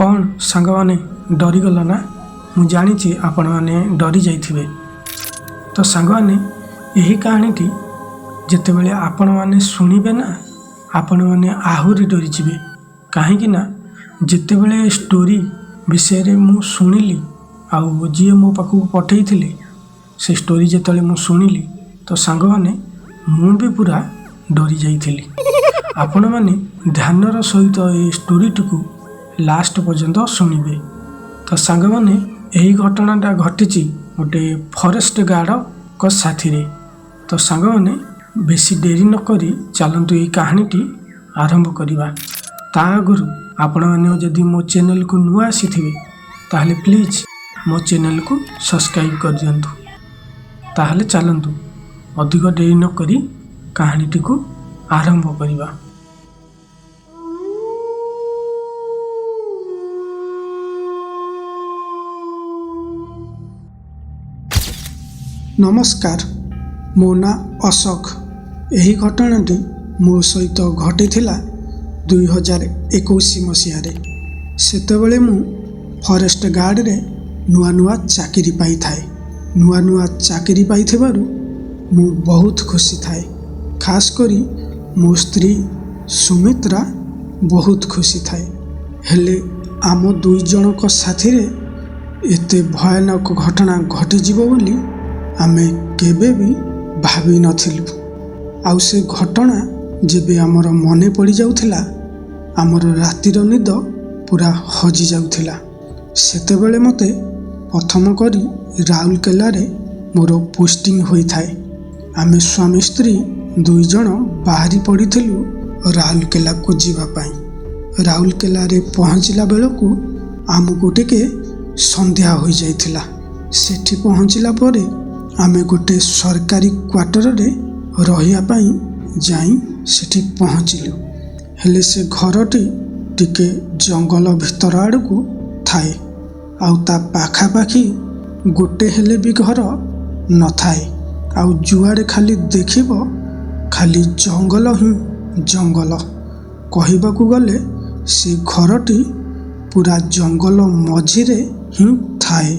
कौन सांगवाने डरीगल ना मु जानी आपण मैंने डरी जाइथिबे। तो सांगवाने यही कहानीटी जितेबले आपण मैंने शुणिबे ना आपण मैंने आहुरी डरी जिवे। कहीं ना जितेबले स्टोरी विषय रे मु शुणिली आउ जी मो पाखु पठे से स्टोरी जिते मु शुणिली तो सांग मैंने मु भी पूरा डरी जाइथिली। आपण मैंने ध्यानर सहित ये स्टोरी टी लास्ट पर्यंत शुणिबे। तो सांग मैंने यही घटनाटा घटी गोटे फॉरेस्ट गार्ड को साथी रे। तो सांग मैंने बेसी डेरी न करी चलतु ये कहानीटी आरंभ करवा। ता आगुरु आपण मैंने जदि मो चैनल को नुआ आसीथिबे ताहले प्लीज मो चैनल को सब्सक्राइब कर दियंतु। ताहले चलतु अधिक डेरी न करी कहानीटी को आरंभ करवा। नमस्कार, मो ना अशोक। यही घटनाटी मो सहित घटी 2021 मसीह। सेतेबेले मु फॉरेस्ट गार्ड रे नुआ नुआ चाकरी पाई थाए। नुआ नुआ चाकरी पाई थिबारु मु बहुत खुशी थाए। खास करी मो स्त्री सुमित्रा बहुत खुशी थाए। हेले आम दुई जनक साथी रे एते भयानक घटना घटी जीवो बोली आमे केबे भी भावी नथिलु। आउ से घटना जेबे आमर मने पड़ी जाउथिला आमर रातिर निद पूरा हजी जाउथिला। सेतेबेले मते प्रथम करी राउरकेला रे मोर पोस्टिंग होई थाए। आमे स्वामी स्त्री दुई जन बाहरी पड़िथिलु राउरकेला को जीवा पाई। राउरकेला रे पहुँचला बेलकु आमको टिके संध्या होई जाइथिला। सेठी पहुँचला परे आमे गोटे सरकारी क्वार्टर रे रहिया पाई जाई सेठी पहुँचिलु। हेले से घरटी टिके जंगल भितर आड़कू थाए। आउ ता पाखापाखी गोटे हेले भी घर न थाए। आउ जुआड़े खाली देखिब खाली जंगल ही जंगल। कहिबाकू गले से घरटी पूरा जंगल मझिरे ही थाए।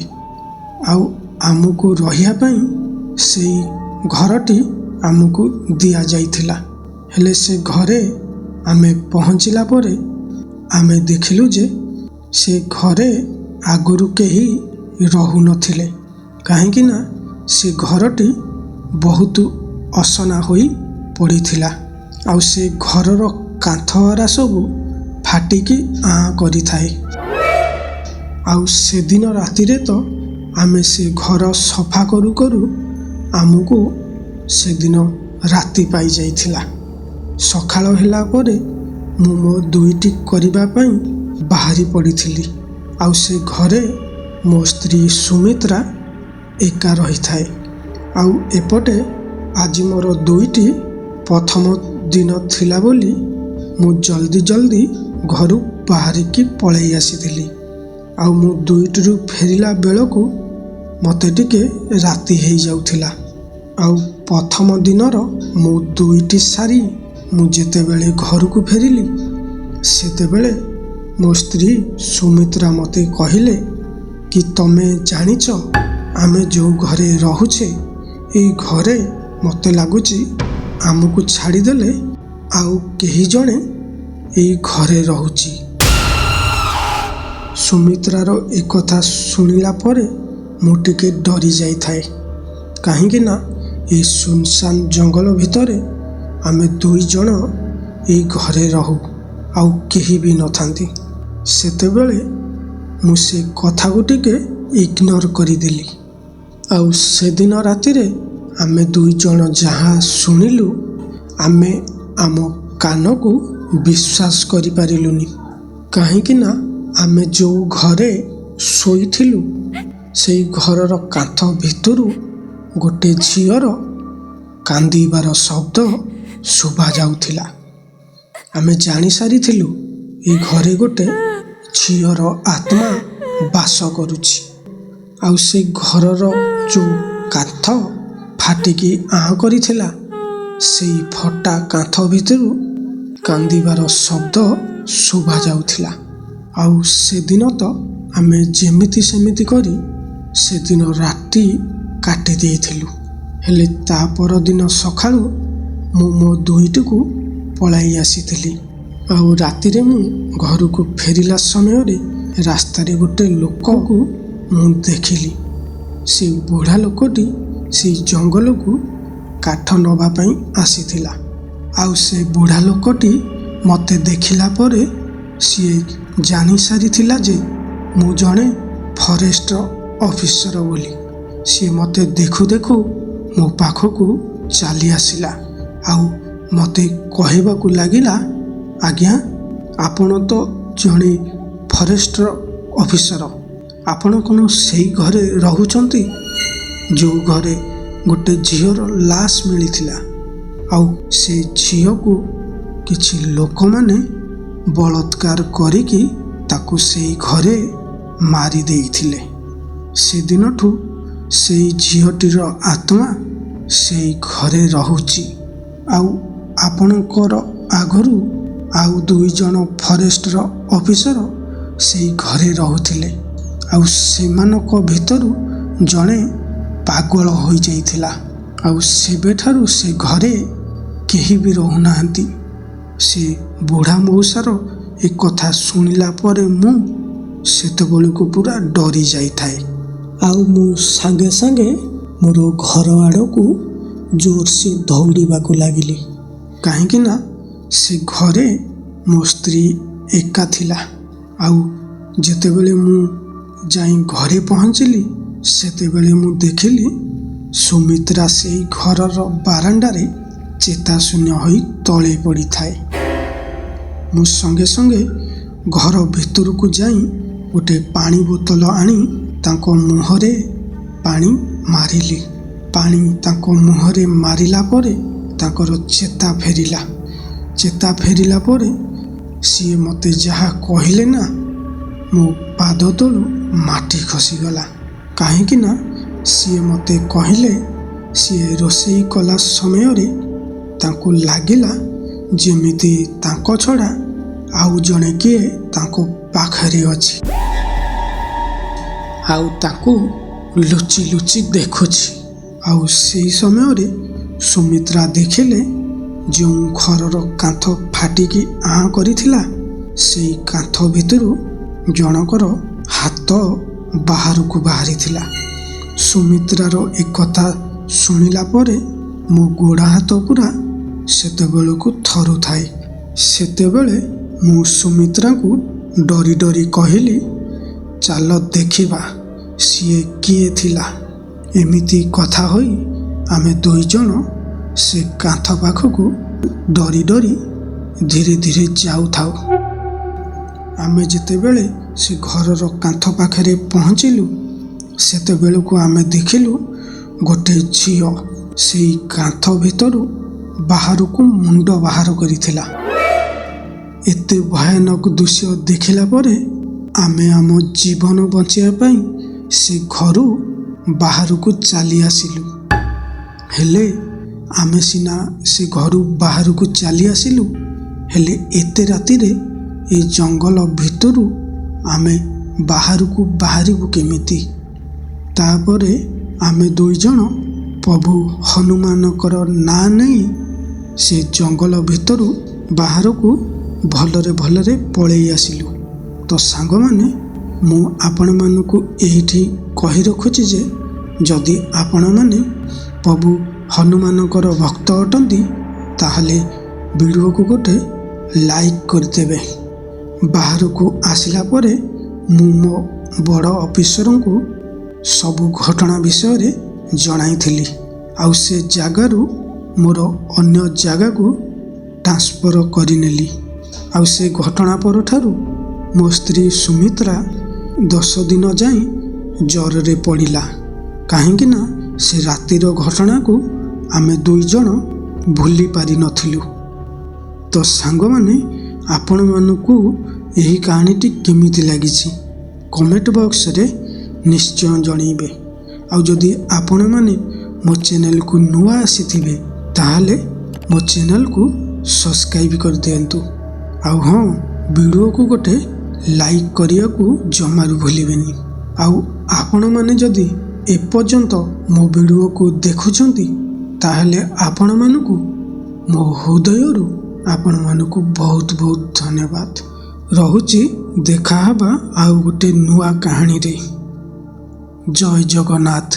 आउ आमको रहिया पाई से घरटी आमको दिया जाइथिला। हेले से घरे आमे पहुँचला परे आमे देखिलु जे से घरे आगुरु केही रहु नथिले। काहेकि ना से घरटी बहुत असना होई पड़िथिला। आउ से घरर कांथरा सबु फाटिकी आ करी थाए। आउ से दिन रातिरे तो आमे से घर सफा करू करू आमको से दिन राति पाई जाइथिला। सखाळ होला परे मु मो दुईटी करिबा पई बाहरी पड़िथिली। आउ से घरे मो स्त्री सुमित्रा एका रही थाए। आउ एपटे आज मोर दुईटी प्रथम दिन थिला बोली मु जल्दी जल्दी घरु बाहरिकी पळै आसीथिली। आउ मु दुईटी फेरिला बेलकू मते टिके राति हेई जाउथिला। आउ प्रथम दिनर मु दुईटी सारी मु जेतेबेले घर को फेरिली सेतेबेले मो स्त्री सुमित्रा मते कहिले कि तमे जानिच आमे जो घरे रहुछे ए घरे मते लागुची आमको छाड़ीदेले आउ केही जणे ए घरे रहुची। सुमित्रार एक कथा सुनिला परे मु टिके डरी जाई थाए। काहेकि ना ये सुनसान जंगल भितरे आमे दुई जन ए घरे रहू आउ केही भी न थांती। सेतेबेले मु से कथा को टिके इग्नोर करिदेली। आउ से दिन रातिरे आमे दुई जन जहाँ सुनिलु आमे आम कान को विश्वास करि पारिलुनी। काहेकि ना आमे जो घरे शोइथिलु से घरर कांथ भितरु गोटे झीर कांदीबार शब्द शुभा जाउथिला। आमे जानी सारिथिलु ए घरे गोटे झीर आत्मा बास करुछि। आउ से घरर जो कांथ फाटिकी आ करिथिला से फटा कांथ भितरु कांदीबार शब्द शुभा जाउथिला। ଆଉ ସେଦିନ ତ ଆମେ ଯେମିତି ସେମିତି କରି ସେଦିନ ରାତି କାଟି ଦେଇଥିଲୁ। ହେଲେ ତା ପରଦିନ ସକାଳୁ ମୁଁ ମୋ ଦୁହିଟିକୁ ପଳାଇ ଆସିଥିଲି। ଆଉ ରାତିରେ ମୁଁ ଘରକୁ ଫେରିଲା ସମୟରେ ରାସ୍ତାରେ ଗୋଟେ ଲୋକକୁ ମୁଁ ଦେଖିଲି। ସେ ବୁଢ଼ା ଲୋକଟି ସେଇ ଜଙ୍ଗଲକୁ କାଠ ନେବା ପାଇଁ ଆସିଥିଲା। ଆଉ ସେ ବୁଢ଼ା ଲୋକଟି ମୋତେ ଦେଖିଲା ପରେ ସିଏ ଜାଣିସାରିଥିଲା ଯେ ମୁଁ ଜଣେ ଫରେଷ୍ଟ ଅଫିସର ବୋଲି। ସିଏ ମୋତେ ଦେଖୁ ଦେଖୁ ମୋ ପାଖକୁ ଚାଲି ଆସିଲା ଆଉ ମୋତେ କହିବାକୁ ଲାଗିଲା, ଆଜ୍ଞା, ଆପଣ ତ ଜଣେ ଫରେଷ୍ଟ ଅଫିସର। ଆପଣ କ'ଣ ସେଇ ଘରେ ରହୁଛନ୍ତି ଯେଉଁ ଘରେ ଗୋଟେ ଝିଅର ଲାଶ ମିଳିଥିଲା ଆଉ ସେ ଝିଅକୁ କିଛି ଲୋକମାନେ ବଳାତ୍କାର କରିକି ତାକୁ ସେଇ ଘରେ ମାରି ଦେଇଥିଲେ। ସେଦିନଠୁ ସେଇ ଝିଅଟିର ଆତ୍ମା ସେଇ ଘରେ ରହୁଛି। ଆଉ ଆପଣଙ୍କର ଆଗରୁ ଆଉ 2 ଜଣ ଫରେଷ୍ଟର ଅଫିସର ସେଇ ଘରେ ରହୁଥିଲେ। ଆଉ ସେମାନଙ୍କ ଭିତରୁ ଜଣେ ପାଗଳ ହୋଇଯାଇଥିଲା। ଆଉ ସେବେଠାରୁ ସେ ଘରେ କେହି ବି ରହୁନାହାନ୍ତି। ସେ ବୁଢ଼ା ମଉସାର ଏ କଥା ଶୁଣିଲା ପରେ ମୁଁ ସେତେବେଳକୁ ପୁରା ଡରି ଯାଇଥାଏ। ଆଉ ମୁଁ ସାଙ୍ଗେ ସାଙ୍ଗେ ମୋର ଘର ଆଡ଼କୁ ଜୋରସେ ଦୌଡ଼ିବାକୁ ଲାଗିଲି। କାହିଁକି ନା ସେ ଘରେ ମୋ ସ୍ତ୍ରୀ ଏକା ଥିଲା। ଆଉ ଯେତେବେଳେ ମୁଁ ଯାଇ ଘରେ ପହଞ୍ଚିଲି ସେତେବେଳେ ମୁଁ ଦେଖିଲି ସୁମିତ୍ରା ସେଇ ଘରର ବାରଣ୍ଡାରେ ଚେତାଶୂନ୍ୟ ହୋଇ ତଳେ ପଡ଼ିଥାଏ। ମୁଁ ସଙ୍ଗେ ସଙ୍ଗେ ଘର ଭିତରକୁ ଯାଇ ଗୋଟେ ପାଣି ବୋତଲ ଆଣି ତାଙ୍କ ମୁହଁରେ ପାଣି ମାରିଲି। ପାଣି ତାଙ୍କ ମୁହଁରେ ମାରିଲା ପରେ ତାଙ୍କର ଚେତା ଫେରିଲା। ଚେତା ଫେରିଲା ପରେ ସିଏ ମୋତେ ଯାହା କହିଲେ ନା, ମୋ ପାଦ ତଳୁ ମାଟି ଖସିଗଲା। କାହିଁକି ନା ସିଏ ମୋତେ କହିଲେ ସିଏ ରୋଷେଇ କଲା ସମୟରେ ତାଙ୍କୁ ଲାଗିଲା ଯେମିତି ତାଙ୍କ ଛଡ଼ା ଆଉ ଜଣେ କିଏ ତାଙ୍କ ପାଖରେ ଅଛି ଆଉ ତାଙ୍କୁ ଲୁଚି ଲୁଚି ଦେଖୁଛି। ଆଉ ସେଇ ସମୟରେ ସୁମିତ୍ରା ଦେଖିଲେ ଯେଉଁ ଘରର କାନ୍ଥ ଫାଟିକି ଆଁ କରିଥିଲା ସେଇ କାନ୍ଥ ଭିତରୁ ଜଣଙ୍କର ହାତ ବାହାରକୁ ବାହାରିଥିଲା। ସୁମିତ୍ରାର ଏକଥା ଶୁଣିଲା ପରେ ମୋ ଗୋଡ଼ ହାତ ପୁରା ସେତେବେଳକୁ ଥରୁଥାଏ। ସେତେବେଳେ ମୁଁ ସୁମିତ୍ରାଙ୍କୁ ଡରି ଡରି କହିଲି, ଚାଲ ଦେଖିବା ସିଏ କିଏ ଥିଲା। ଏମିତି କଥା ହୋଇ ଆମେ 2 ଜଣ ସେ କାନ୍ଥ ପାଖକୁ ଡରି ଡରି ଧୀରେ ଧୀରେ ଯାଉଥାଉ। ଆମେ ଯେତେବେଳେ ସେ ଘରର କାନ୍ଥ ପାଖରେ ପହଞ୍ଚିଲୁ ସେତେବେଳକୁ ଆମେ ଦେଖିଲୁ ଗୋଟେ ଝିଅ ସେଇ କାନ୍ଥ ଭିତରୁ ବାହାରକୁ ମୁଣ୍ଡ ବାହାର କରିଥିଲା। ଏତେ ଭୟାନକ ଦୃଶ୍ୟ ଦେଖିଲା ପରେ ଆମେ ଆମ ଜୀବନ ବଞ୍ଚାଇବା ପାଇଁ ସେ ଘରୁ ବାହାରକୁ ଚାଲି ଆସିଲୁ। ହେଲେ ଆମେ ସିନା ସେ ଘରୁ ବାହାରକୁ ଚାଲି ଆସିଲୁ, ହେଲେ ଏତେ ରାତିରେ ଏ ଜଙ୍ଗଲ ଭିତରୁ ଆମେ ବାହାରକୁ ବାହାରିବୁ କେମିତି? ତାପରେ ଆମେ 2 ଜଣ ପ୍ରଭୁ ହନୁମାନଙ୍କର ନାଁ ନେଇ ସେ ଜଙ୍ଗଲ ଭିତରୁ ବାହାରକୁ ଭଲରେ ଭଲରେ ପଳେଇ ଆସିଲୁ। ତ ସାଙ୍ଗମାନେ, ମୁଁ ଆପଣମାନଙ୍କୁ ଏଇଠି କହି ରଖୁଛି ଯେ ଯଦି ଆପଣମାନେ ପ୍ରଭୁ ହନୁମାନଙ୍କର ଭକ୍ତ ଅଟନ୍ତି ତାହେଲେ ଭିଡ଼ିଓକୁ ଗୋଟେ ଲାଇକ୍ କରିଦେବେ। ବାହାରକୁ ଆସିଲା ପରେ ମୁଁ ମୋ ବଡ଼ ଅଫିସରଙ୍କୁ ସବୁ ଘଟଣା ବିଷୟରେ ଜଣାଇଥିଲି। ଆଉ ସେ ଜାଗାରୁ ମୋର ଅନ୍ୟ ଜାଗାକୁ ଟ୍ରାନ୍ସଫର କରିନେଲି। ଆଉ ସେ ଘଟଣା ପରଠାରୁ ମୋ ସ୍ତ୍ରୀ ସୁମିତ୍ରା 10 ଦିନ ଯାଏଁ ଜ୍ୱରରେ ପଡ଼ିଲା। କାହିଁକି ନା ସେ ରାତିର ଘଟଣାକୁ ଆମେ 2 ଜଣ ଭୁଲି ପାରିନଥିଲୁ। ତ ସାଙ୍ଗମାନେ, ଆପଣମାନଙ୍କୁ ଏହି କାହାଣୀଟି କେମିତି ଲାଗିଛି କମେଣ୍ଟ ବକ୍ସରେ ନିଶ୍ଚୟ ଜଣାଇବେ। ଆଉ ଯଦି ଆପଣମାନେ ମୋ ଚ୍ୟାନେଲକୁ ନୂଆ ଆସିଥିବେ ତାହେଲେ ମୋ ଚ୍ୟାନେଲକୁ ସବସ୍କ୍ରାଇବ୍ କରିଦିଅନ୍ତୁ। ଆଉ ହଁ, ଭିଡ଼ିଓକୁ ଗୋଟେ ଲାଇକ୍ କରିବାକୁ ଜମାରୁ ଭୁଲିବେନି। ଆଉ ଆପଣମାନେ ଯଦି ଏପର୍ଯ୍ୟନ୍ତ ମୋ ଭିଡ଼ିଓକୁ ଦେଖୁଛନ୍ତି ତାହେଲେ ଆପଣମାନଙ୍କୁ ମୋ ହୃଦୟରୁ ଆପଣମାନଙ୍କୁ ବହୁତ ବହୁତ ଧନ୍ୟବାଦ। ରହୁଛି, ଦେଖା ହେବା ଆଉ ଗୋଟେ ନୂଆ କାହାଣୀରେ। ଜୟ ଜଗନ୍ନାଥ।